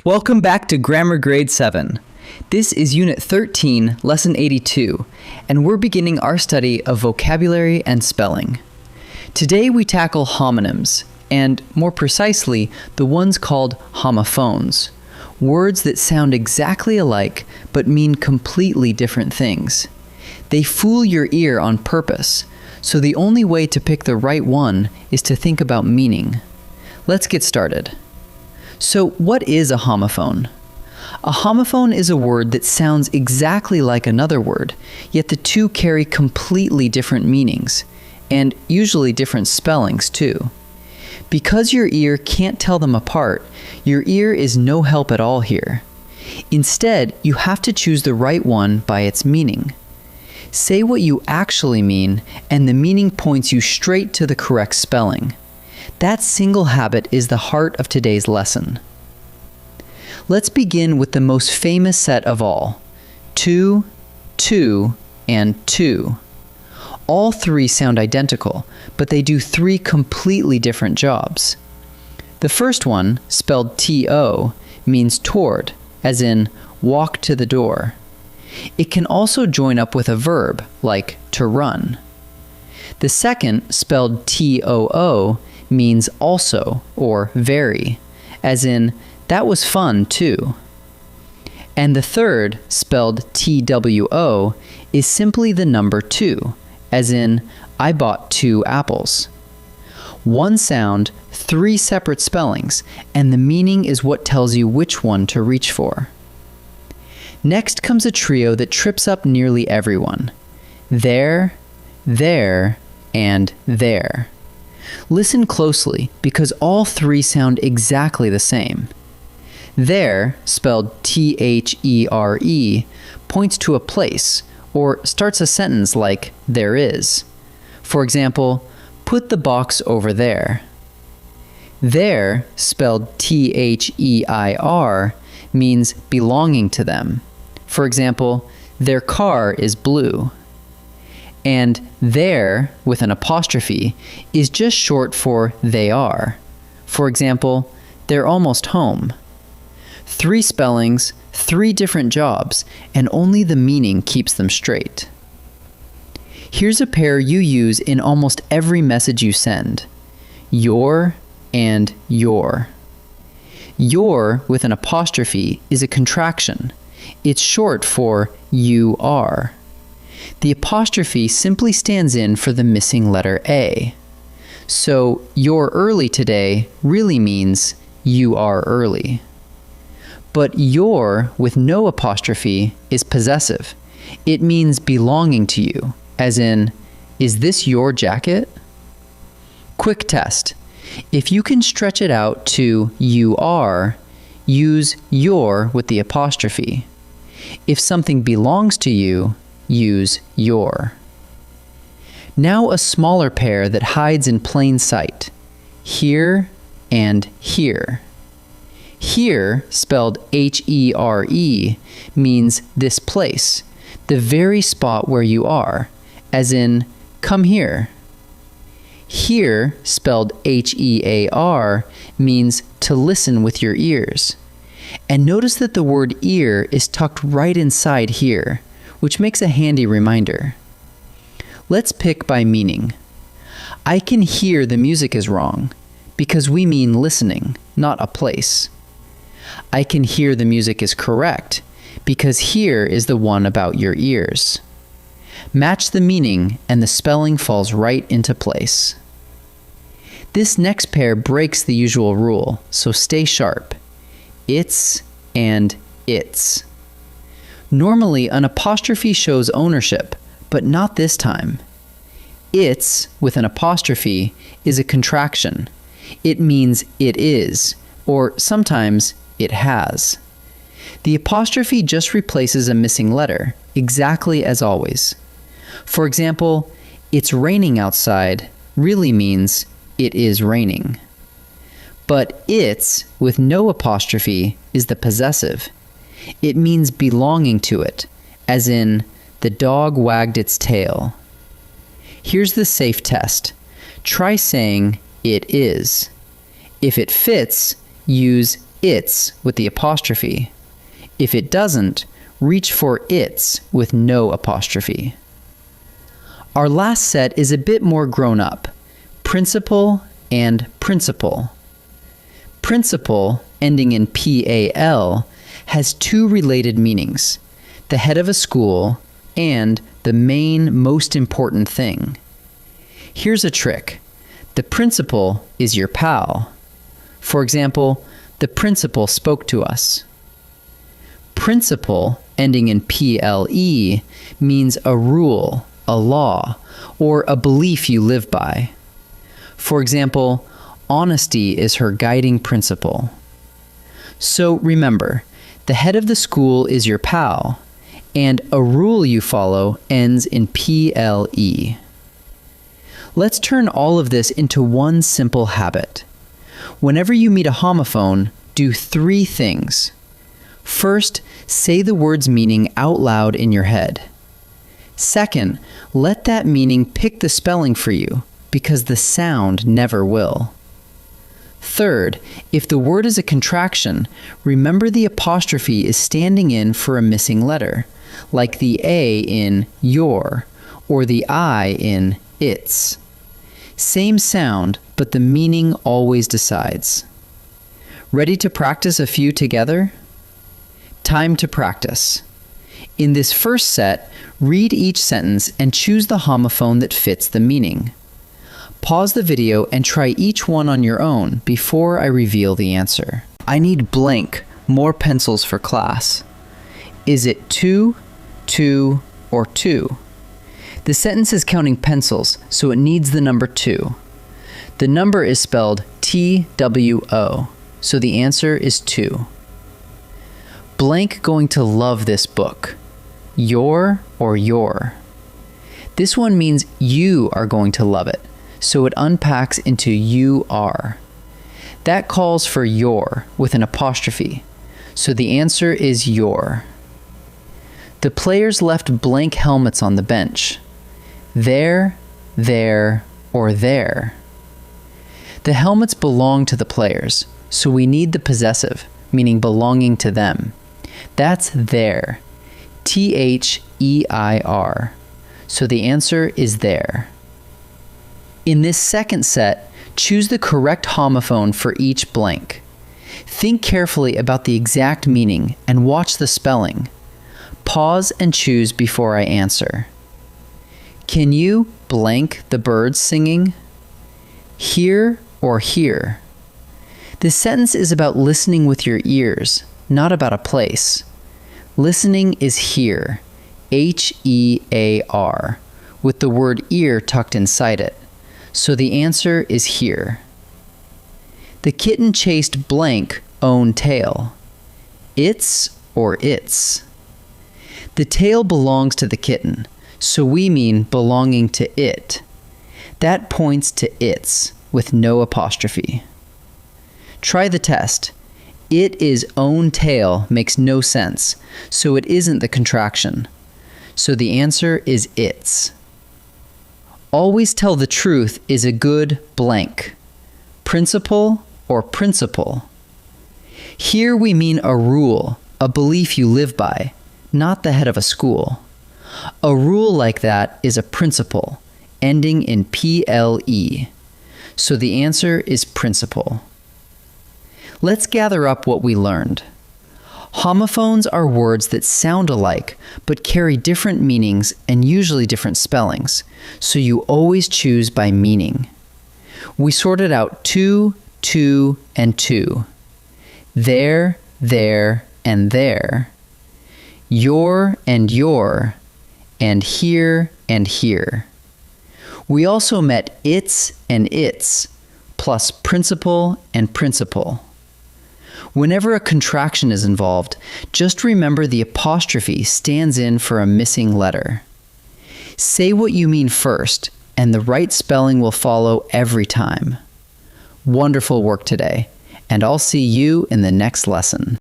Welcome back to Grammar Grade 7. This is Unit 13, Lesson 82, and we're beginning our study of vocabulary and spelling. Today we tackle homonyms, and more precisely, the ones called homophones, words that sound exactly alike but mean completely different things. They fool your ear on purpose, so the only way to pick the right one is to think about meaning. Let's get started. So, what is a homophone? A homophone is a word that sounds exactly like another word, yet the two carry completely different meanings, and usually different spellings too. Because your ear can't tell them apart, your ear is no help at all here. Instead, you have to choose the right one by its meaning. Say what you actually mean, and the meaning points you straight to the correct spelling. That single habit is the heart of today's lesson. Let's begin with the most famous set of all, two, and two. All three sound identical, but they do three completely different jobs. The first one, spelled T-O, means toward, as in walk to the door. It can also join up with a verb, like to run. The second, spelled T-O-O, means also, or very, as in, that was fun too. And the third, spelled T-W-O, is simply the number 2, as in, I bought 2 apples. One sound, 3 separate spellings, and the meaning is what tells you which one to reach for. Next comes a trio that trips up nearly everyone. There, and there. Listen closely, because all three sound exactly the same. There, spelled T-H-E-R-E, points to a place, or starts a sentence like, there is. For example, put the box over there. There, spelled T-H-E-I-R, means belonging to them. For example, their car is blue. And there, with an apostrophe, is just short for they are. For example, they're almost home. 3 spellings, 3 different jobs, and only the meaning keeps them straight. Here's a pair you use in almost every message you send. Your and your. Your, with an apostrophe, is a contraction. It's short for you are. The apostrophe simply stands in for the missing letter A. So, you're early today really means you are early. But your, with no apostrophe, is possessive. It means belonging to you, as in, is this your jacket? Quick test. If you can stretch it out to you are, use your with the apostrophe. If something belongs to you, use your. Now a smaller pair that hides in plain sight. Here and here. Here, spelled H-E-R-E, means this place, the very spot where you are, as in, come here. Here, spelled H-E-A-R, means to listen with your ears. And notice that the word ear is tucked right inside here, which makes a handy reminder. Let's pick by meaning. I can hear the music is wrong, because we mean listening, not a place. I can hear the music is correct, because here is the one about your ears. Match the meaning, and the spelling falls right into place. This next pair breaks the usual rule, so stay sharp. It's and its. Normally, an apostrophe shows ownership, but not this time. Its, with an apostrophe, is a contraction. It means it is, or sometimes it has. The apostrophe just replaces a missing letter, exactly as always. For example, it's raining outside really means it is raining. But its, with no apostrophe, is the possessive. It means belonging to it, as in, the dog wagged its tail. Here's the safe test. Try saying, it is. If it fits, use its with the apostrophe. If it doesn't, reach for its with no apostrophe. Our last set is a bit more grown up. Principal and principal. Principal, ending in P-A-L, has two related meanings: the head of a school and the main, most important thing. Here's a trick. The principal is your pal. For example, the principal spoke to us. Principle, ending in P-L-E, means a rule, a law, or a belief you live by. For example, honesty is her guiding principle. So remember, the head of the school is your pal, and a rule you follow ends in P-L-E. Let's turn all of this into one simple habit. Whenever you meet a homophone, do three things. First, say the word's meaning out loud in your head. Second, let that meaning pick the spelling for you, because the sound never will. Third, if the word is a contraction, remember the apostrophe is standing in for a missing letter, like the A in your or the I in its. Same sound, but the meaning always decides. Ready to practice a few together? Time to practice. In this first set, read each sentence and choose the homophone that fits the meaning. Pause the video and try each one on your own before I reveal the answer. I need blank, more pencils for class. Is it 2, 2, or 2? The sentence is counting pencils, so it needs the number 2. The number is spelled T-W-O, so the answer is 2. Blank going to love this book. Your or your? This one means you are going to love it, so it unpacks into you are. That calls for your with an apostrophe, so the answer is your. The players left blank helmets on the bench. There, or there. The helmets belong to the players, so we need the possessive, meaning belonging to them. That's their. T-H-E-I-R. So the answer is there. In this second set, choose the correct homophone for each blank. Think carefully about the exact meaning and watch the spelling. Pause and choose before I answer. Can you blank the birds singing? Here or here? This sentence is about listening with your ears, not about a place. Listening is here, H-E-A-R, with the word ear tucked inside it. So the answer is here. The kitten chased blank own tail. Its or its? The tail belongs to the kitten, so we mean belonging to it. That points to its with no apostrophe. Try the test. It is own tail makes no sense, so it isn't the contraction. So the answer is its. Always tell the truth is a good blank. Principle or principle? Here we mean a rule, a belief you live by, not the head of a school. A rule like that is a principle, ending in P-L-E. So the answer is principle. Let's gather up what we learned. Homophones are words that sound alike, but carry different meanings and usually different spellings, so you always choose by meaning. We sorted out 2, 2, and 2. There, and there. Your, and here, and here. We also met its and its, plus principle and principle. Whenever a contraction is involved, just remember the apostrophe stands in for a missing letter. Say what you mean first, and the right spelling will follow every time. Wonderful work today, and I'll see you in the next lesson.